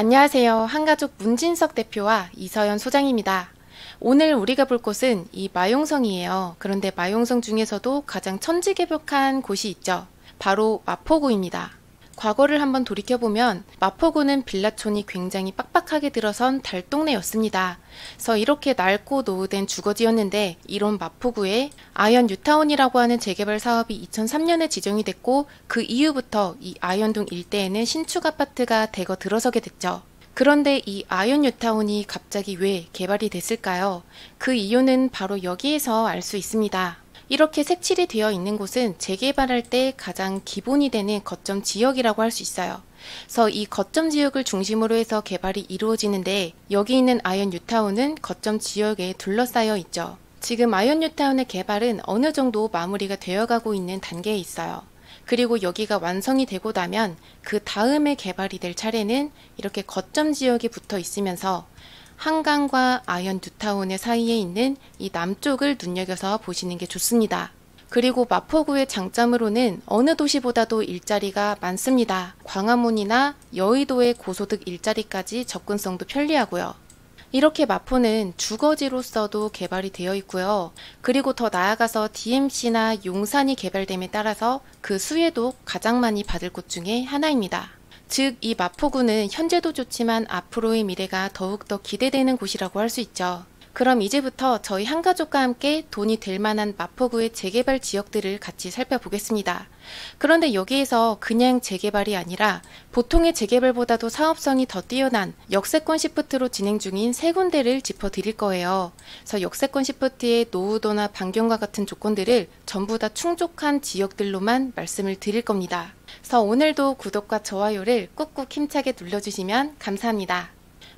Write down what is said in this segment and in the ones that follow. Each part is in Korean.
안녕하세요. 한가족 문진석 대표와 이서연 소장입니다. 오늘 우리가 볼 곳은 이 마용성이에요. 그런데 마용성 중에서도 가장 천지개벽한 곳이 있죠. 바로 마포구입니다. 과거를 한번 돌이켜보면 마포구는 빌라촌이 굉장히 빡빡하게 들어선 달동네였습니다. 그래서 이렇게 낡고 노후된 주거지였는데 이런 마포구에 아현 뉴타운이라고 하는 재개발 사업이 2003년에 지정이 됐고 그 이후부터 이 아현동 일대에는 신축 아파트가 대거 들어서게 됐죠. 그런데 이 아현 뉴타운이 갑자기 왜 개발이 됐을까요? 그 이유는 바로 여기에서 알 수 있습니다. 이렇게 색칠이 되어 있는 곳은 재개발할 때 가장 기본이 되는 거점 지역이라고 할 수 있어요. 그래서 이 거점 지역을 중심으로 해서 개발이 이루어지는데 여기 있는 아현 뉴타운은 거점 지역에 둘러싸여 있죠. 지금 아현 뉴타운의 개발은 어느 정도 마무리가 되어가고 있는 단계에 있어요. 그리고 여기가 완성이 되고 나면 그 다음에 개발이 될 차례는 이렇게 거점 지역에 붙어 있으면서 한강과 아현 뉴타운의 사이에 있는 이 남쪽을 눈여겨서 보시는 게 좋습니다. 그리고 마포구의 장점으로는 어느 도시보다도 일자리가 많습니다. 광화문이나 여의도의 고소득 일자리까지 접근성도 편리하고요. 이렇게 마포는 주거지로서도 개발이 되어 있고요. 그리고 더 나아가서 DMC나 용산이 개발됨에 따라서 그 수혜도 가장 많이 받을 곳 중에 하나입니다. 즉, 이 마포구는 현재도 좋지만 앞으로의 미래가 더욱더 기대되는 곳이라고 할 수 있죠. 그럼 이제부터 저희 한가족과 함께 돈이 될 만한 마포구의 재개발 지역들을 같이 살펴보겠습니다. 그런데 여기에서 그냥 재개발이 아니라 보통의 재개발보다도 사업성이 더 뛰어난 역세권 시프트로 진행 중인 세 군데를 짚어드릴 거예요. 그래서 역세권 시프트의 노후도나 반경과 같은 조건들을 전부 다 충족한 지역들로만 말씀을 드릴 겁니다. 그래서 오늘도 구독과 좋아요를 꾹꾹 힘차게 눌러주시면 감사합니다.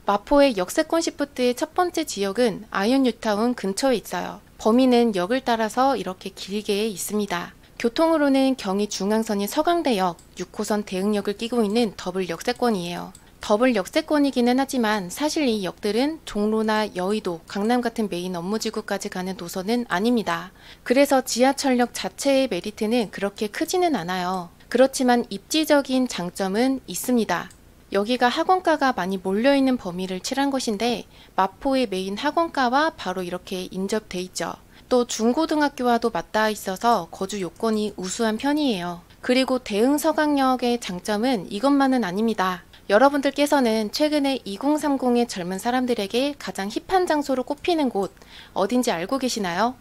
마포의 역세권 시프트의 첫 번째 지역은 아현 뉴타운 근처에 있어요. 범위는 역을 따라서 이렇게 길게 있습니다. 교통으로는 경의 중앙선인 서강대역, 6호선 대흥역을 끼고 있는 더블 역세권이에요. 더블 역세권이기는 하지만 사실 이 역들은 종로나 여의도, 강남 같은 메인 업무지구까지 가는 노선은 아닙니다. 그래서 지하철역 자체의 메리트는 그렇게 크지는 않아요. 그렇지만 입지적인 장점은 있습니다. 여기가 학원가가 많이 몰려있는 범위를 칠한 것인데 마포의 메인 학원가와 바로 이렇게 인접돼 있죠. 또 중고등학교와도 맞닿아 있어서 거주 요건이 우수한 편이에요. 그리고 대흥 서강역의 장점은 이것만은 아닙니다. 여러분들께서는 최근에 2030의 젊은 사람들에게 가장 힙한 장소로 꼽히는 곳 어딘지 알고 계시나요?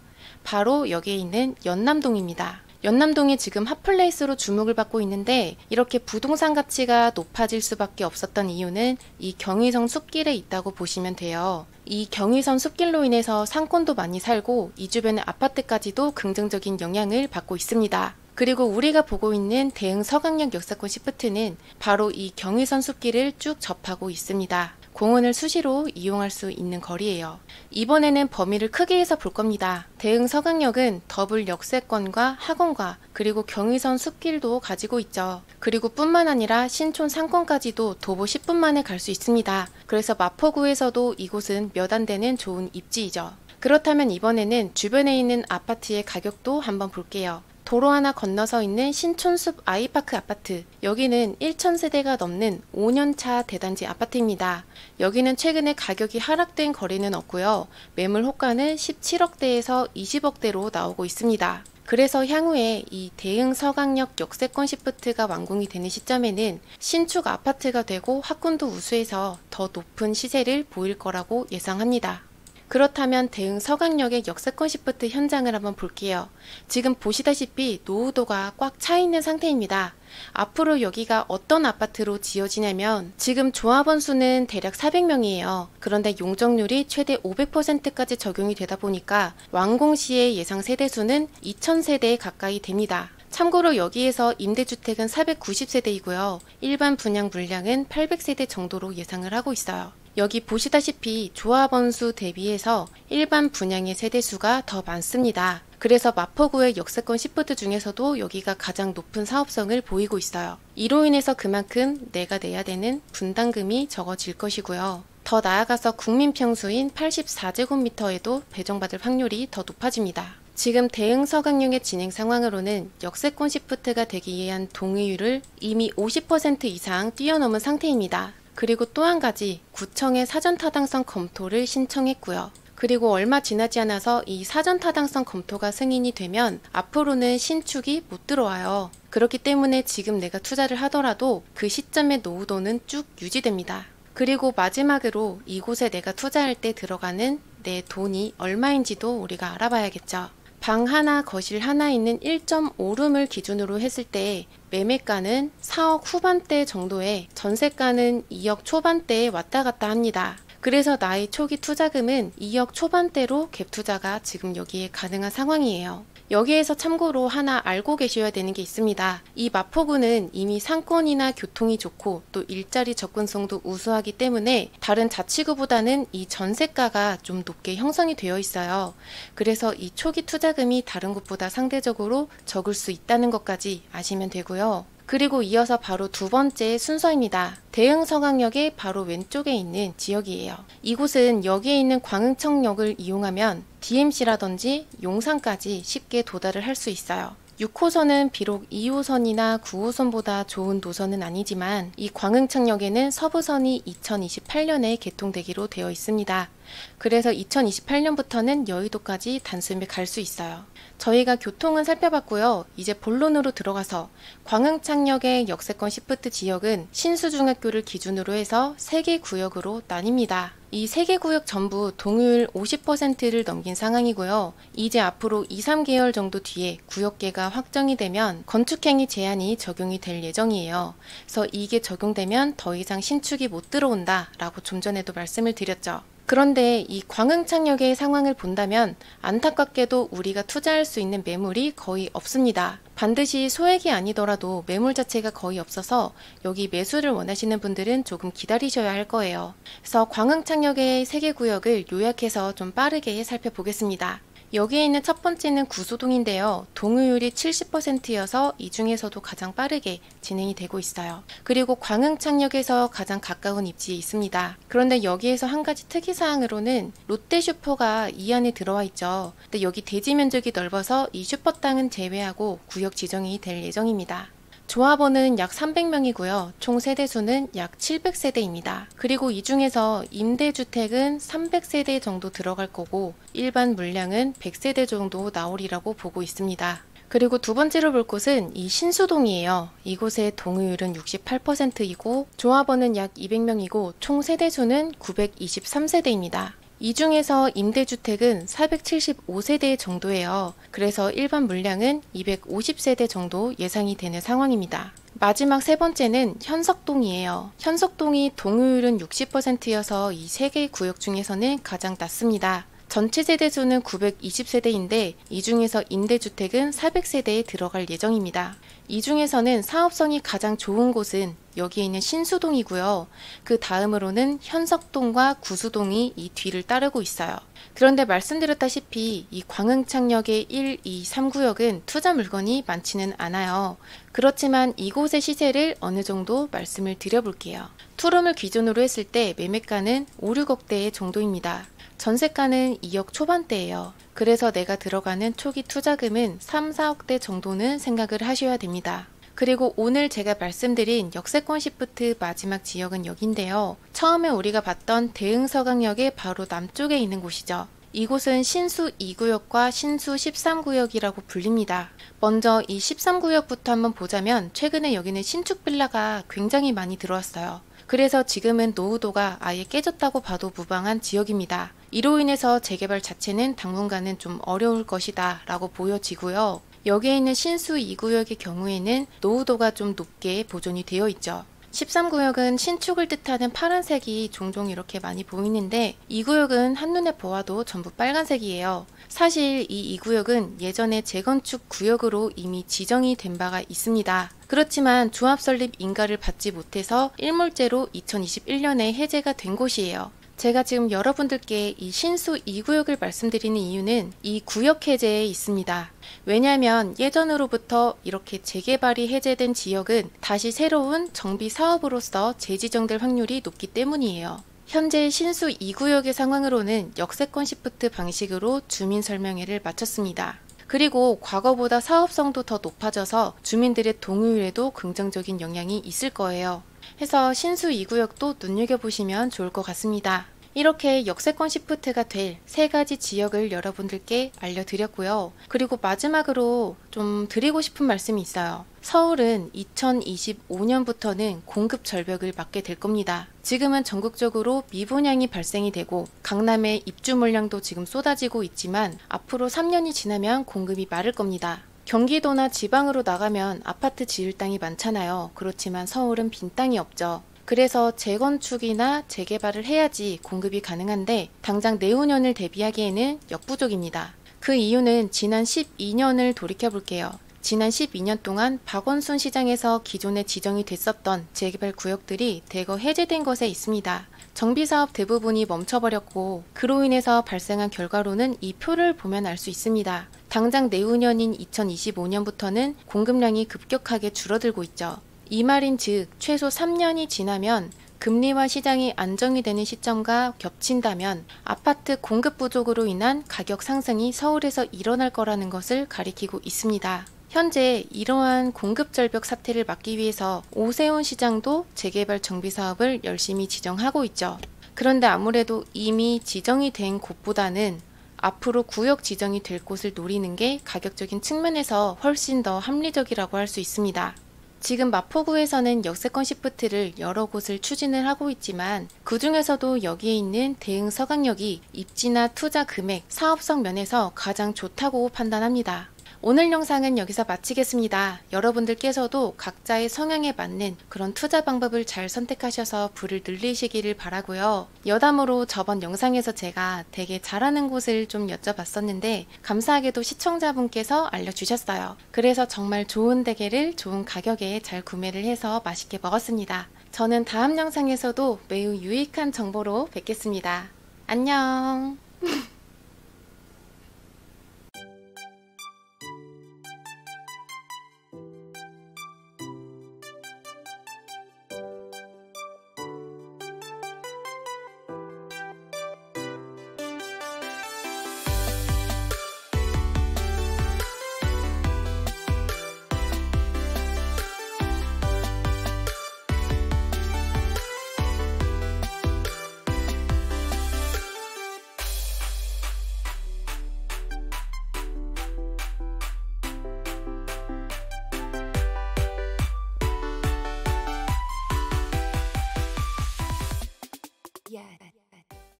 바로 여기에 있는 연남동입니다. 연남동이 지금 핫플레이스로 주목을 받고 있는데 이렇게 부동산 가치가 높아질 수밖에 없었던 이유는 이 경의선 숲길에 있다고 보시면 돼요. 이 경의선 숲길로 인해서 상권도 많이 살고 이 주변의 아파트까지도 긍정적인 영향을 받고 있습니다. 그리고 우리가 보고 있는 대흥 서강역 역세권 시프트는 바로 이 경의선 숲길을 쭉 접하고 있습니다. 공원을 수시로 이용할 수 있는 거리예요. 이번에는 범위를 크게 해서 볼 겁니다. 대흥 서강역은 더블 역세권과 학원과 그리고 경의선 숲길도 가지고 있죠. 그리고 뿐만 아니라 신촌 상권까지도 도보 10분 만에 갈 수 있습니다. 그래서 마포구에서도 이곳은 몇 안 되는 좋은 입지이죠. 그렇다면 이번에는 주변에 있는 아파트의 가격도 한번 볼게요. 도로 하나 건너서 있는 신촌숲 아이파크 아파트. 여기는 1,000세대가 넘는 5년차 대단지 아파트입니다. 여기는 최근에 가격이 하락된 거래는 없고요. 매물 호가는 17억대에서 20억대로 나오고 있습니다. 그래서 향후에 이 대흥 서강역 역세권 시프트가 완공이 되는 시점에는 신축 아파트가 되고 학군도 우수해서 더 높은 시세를 보일 거라고 예상합니다. 그렇다면 대흥 서강역의 역세권 시프트 현장을 한번 볼게요. 지금 보시다시피 노후도가 꽉 차 있는 상태입니다. 앞으로 여기가 어떤 아파트로 지어지냐면 지금 조합원 수는 대략 400명이에요. 그런데 용적률이 최대 500%까지 적용이 되다 보니까 완공 시의 예상 세대수는 2000세대에 가까이 됩니다. 참고로 여기에서 임대주택은 490세대이고요. 일반 분양 물량은 800세대 정도로 예상을 하고 있어요. 여기 보시다시피 조합원 수 대비해서 일반 분양의 세대수가 더 많습니다. 그래서 마포구의 역세권 시프트 중에서도 여기가 가장 높은 사업성을 보이고 있어요. 이로 인해서 그만큼 내가 내야 되는 분담금이 적어질 것이고요. 더 나아가서 국민평수인 84제곱미터에도 배정받을 확률이 더 높아집니다. 지금 대흥 서강역의 진행 상황으로는 역세권 시프트가 되기 위한 동의율을 이미 50% 이상 뛰어넘은 상태입니다. 그리고 또 한 가지 구청에 사전타당성 검토를 신청했고요. 그리고 얼마 지나지 않아서 이 사전타당성 검토가 승인이 되면 앞으로는 신축이 못 들어와요. 그렇기 때문에 지금 내가 투자를 하더라도 그 시점의 노후도는 쭉 유지됩니다. 그리고 마지막으로 이곳에 내가 투자할 때 들어가는 내 돈이 얼마인지도 우리가 알아봐야겠죠. 방 하나, 거실 하나 있는 1.5룸을 기준으로 했을 때 매매가는 4억 후반대 정도에 전세가는 2억 초반대에 왔다 갔다 합니다. 그래서 나의 초기 투자금은 2억 초반대로 갭 투자가 지금 여기에 가능한 상황이에요. 여기에서 참고로 하나 알고 계셔야 되는 게 있습니다. 이 마포구는 이미 상권이나 교통이 좋고 또 일자리 접근성도 우수하기 때문에 다른 자치구보다는 이 전세가가 좀 높게 형성이 되어 있어요. 그래서 이 초기 투자금이 다른 곳보다 상대적으로 적을 수 있다는 것까지 아시면 되고요. 그리고 이어서 바로 두 번째 순서입니다. 대흥서강역의 바로 왼쪽에 있는 지역이에요. 이곳은 여기에 있는 광흥청역을 이용하면 DMC라든지 용산까지 쉽게 도달을 할 수 있어요. 6호선은 비록 2호선이나 9호선보다 좋은 노선은 아니지만 이 광흥청역에는 서부선이 2028년에 개통되기로 되어 있습니다. 그래서 2028년부터는 여의도까지 단숨에 갈 수 있어요. 저희가 교통은 살펴봤고요. 이제 본론으로 들어가서 광흥창역의 역세권 시프트 지역은 신수중학교를 기준으로 해서 3개 구역으로 나뉩니다. 이 3개 구역 전부 동의율 50%를 넘긴 상황이고요. 이제 앞으로 2, 3개월 정도 뒤에 구역계가 확정이 되면 건축행위 제한이 적용이 될 예정이에요. 그래서 이게 적용되면 더 이상 신축이 못 들어온다 라고 좀 전에도 말씀을 드렸죠. 그런데 이 광흥창역의 상황을 본다면 안타깝게도 우리가 투자할 수 있는 매물이 거의 없습니다. 반드시 소액이 아니더라도 매물 자체가 거의 없어서 여기 매수를 원하시는 분들은 조금 기다리셔야 할 거예요. 그래서 광흥창역의 3개 구역을 요약해서 좀 빠르게 살펴보겠습니다. 여기에 있는 첫 번째는 구소동인데요. 동의율이 70%여서 이 중에서도 가장 빠르게 진행이 되고 있어요. 그리고 광흥창역에서 가장 가까운 입지에 있습니다. 그런데 여기에서 한 가지 특이사항으로는 롯데슈퍼가 이 안에 들어와 있죠. 근데 여기 대지 면적이 넓어서 이 슈퍼땅은 제외하고 구역 지정이 될 예정입니다. 조합원은 약 300명이고요. 총 세대수는 약 700세대입니다. 그리고 이 중에서 임대주택은 300세대 정도 들어갈 거고 일반 물량은 100세대 정도 나오리라고 보고 있습니다. 그리고 두 번째로 볼 곳은 이 신수동이에요. 이곳의 동의율은 68%이고 조합원은 약 200명이고 총 세대수는 923세대입니다. 이 중에서 임대주택은 475세대 정도예요. 그래서 일반 물량은 250세대 정도 예상이 되는 상황입니다. 마지막 세 번째는 현석동이에요. 현석동이 동의율은 60%여서 이 3개 구역 중에서는 가장 낮습니다. 전체 세대수는 920세대인데 이 중에서 임대주택은 400세대에 들어갈 예정입니다. 이 중에서는 사업성이 가장 좋은 곳은 여기에 있는 신수동이고요. 그 다음으로는 현석동과 구수동이 이 뒤를 따르고 있어요. 그런데 말씀드렸다시피 이 광흥창역의 1, 2, 3구역은 투자 물건이 많지는 않아요. 그렇지만 이곳의 시세를 어느 정도 말씀을 드려볼게요. 투룸을 기준으로 했을 때 매매가는 5, 6억대 정도입니다. 전세가는 2억 초반대예요. 그래서 내가 들어가는 초기 투자금은 3, 4억대 정도는 생각을 하셔야 됩니다. 그리고 오늘 제가 말씀드린 역세권 시프트 마지막 지역은 여긴데요. 처음에 우리가 봤던 대흥서강역의 바로 남쪽에 있는 곳이죠. 이곳은 신수 2구역과 신수 13구역이라고 불립니다. 먼저 이 13구역부터 한번 보자면 최근에 여기는 신축 빌라가 굉장히 많이 들어왔어요. 그래서 지금은 노후도가 아예 깨졌다고 봐도 무방한 지역입니다. 이로 인해서 재개발 자체는 당분간은 좀 어려울 것이다 라고 보여지고요. 여기에 있는 신수 2구역의 경우에는 노후도가 좀 높게 보존이 되어 있죠. 13구역은 신축을 뜻하는 파란색이 종종 이렇게 많이 보이는데 이 구역은 한눈에 보아도 전부 빨간색이에요. 사실 이 2구역은 예전에 재건축 구역으로 이미 지정이 된 바가 있습니다. 그렇지만 조합 설립 인가를 받지 못해서 일몰제로 2021년에 해제가 된 곳이에요. 제가 지금 여러분들께 이 신수 2구역을 말씀드리는 이유는 이 구역 해제에 있습니다. 왜냐하면 예전으로부터 이렇게 재개발이 해제된 지역은 다시 새로운 정비 사업으로서 재지정될 확률이 높기 때문이에요. 현재 신수 2구역의 상황으로는 역세권 시프트 방식으로 주민 설명회를 마쳤습니다. 그리고 과거보다 사업성도 더 높아져서 주민들의 동의율에도 긍정적인 영향이 있을 거예요. 해서 신수 2구역도 눈여겨보시면 좋을 것 같습니다. 이렇게 역세권 시프트가 될 3가지 지역을 여러분들께 알려드렸고요. 그리고 마지막으로 좀 드리고 싶은 말씀이 있어요. 서울은 2025년부터는 공급 절벽을 맞게 될 겁니다. 지금은 전국적으로 미분양이 발생이 되고 강남의 입주 물량도 지금 쏟아지고 있지만 앞으로 3년이 지나면 공급이 마를 겁니다. 경기도나 지방으로 나가면 아파트 지을 땅이 많잖아요. 그렇지만 서울은 빈 땅이 없죠. 그래서 재건축이나 재개발을 해야지 공급이 가능한데 당장 내후년을 대비하기에는 역부족입니다. 그 이유는 지난 12년을 돌이켜 볼게요. 지난 12년 동안 박원순 시장에서 기존에 지정이 됐었던 재개발 구역들이 대거 해제된 것에 있습니다. 정비사업 대부분이 멈춰버렸고 그로 인해서 발생한 결과로는 이 표를 보면 알 수 있습니다. 당장 내후년인 2025년부터는 공급량이 급격하게 줄어들고 있죠. 이 말인즉 최소 3년이 지나면 금리와 시장이 안정이 되는 시점과 겹친다면 아파트 공급 부족으로 인한 가격 상승이 서울에서 일어날 거라는 것을 가리키고 있습니다. 현재 이러한 공급 절벽 사태를 막기 위해서 오세훈 시장도 재개발 정비 사업을 열심히 지정하고 있죠. 그런데 아무래도 이미 지정이 된 곳보다는 앞으로 구역 지정이 될 곳을 노리는 게 가격적인 측면에서 훨씬 더 합리적이라고 할 수 있습니다. 지금 마포구에서는 역세권 시프트를 여러 곳을 추진을 하고 있지만 그 중에서도 여기에 있는 대흥 서강역이 입지나 투자 금액, 사업성 면에서 가장 좋다고 판단합니다. 오늘 영상은 여기서 마치겠습니다. 여러분들께서도 각자의 성향에 맞는 그런 투자 방법을 잘 선택하셔서 부를 늘리시기를 바라고요. 여담으로 저번 영상에서 제가 되게 잘하는 곳을 좀 여쭤봤었는데 감사하게도 시청자분께서 알려주셨어요. 그래서 정말 좋은 대게를 좋은 가격에 잘 구매를 해서 맛있게 먹었습니다. 저는 다음 영상에서도 매우 유익한 정보로 뵙겠습니다. 안녕.